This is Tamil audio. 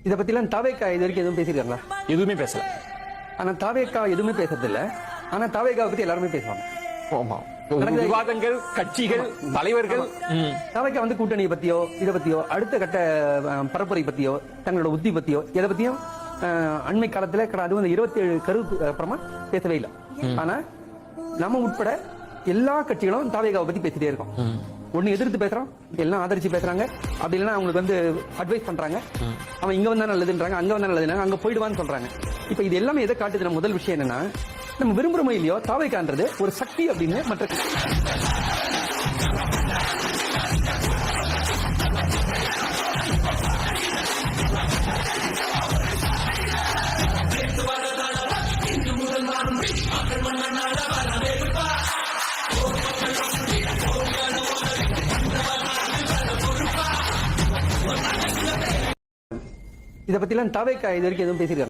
இதை பத்திலாம் தாவேக்கா இது வரைக்கும் எதுவும் பேசியிருக்காங்களா? எதுவுமே பேசல. ஆனா தாவேக்கா எதுவுமே பேசுறது இல்ல. ஆனா தாவேக்காவை பத்தி எல்லாருமே பேசுவாங்க. ஆமா, விவாதங்கள், கட்சிகள், தலைவர்கள். தாவேக்கா வந்து கூட்டணியை பத்தியோ இதை பத்தியோ அடுத்த கட்ட பரப்புரை பத்தியோ தங்களோட உத்தி பத்தியோ எதை பத்தியும் அண்மை காலத்துல அது வந்து 27 கரு அப்புறமா பேசவே இல்லை. ஆனா நம்ம உட்பட எல்லா கட்சிகளும் தாவேக்காவை பத்தி பேசிட்டே இருக்கோம். ஒண்ணு எதிர்த்து பேசுறோம், எல்லாம் ஆதரிச்சு பேசுறாங்க. அப்படி இல்லைன்னா அவங்களுக்கு வந்து அட்வைஸ் பண்றாங்க. அவன் இங்க வந்தா நல்லதுன்றாங்க, அங்க வந்தா நல்லதுன்றாங்க, அங்க போயிடுவான்னு சொல்றாங்க. இப்ப இது எல்லாமே எதை காட்டுது? நம்ம முதல் விஷயம் என்னன்னா, நம்ம விரும்புறோமோ இல்லையோ தாவேக்கான்றது ஒரு சக்தி அப்படின்னு மற்ற இதை பத்திலாம் தாவேக்கா இது வரைக்கும் எதுவும் பேசியிருக்காங்க?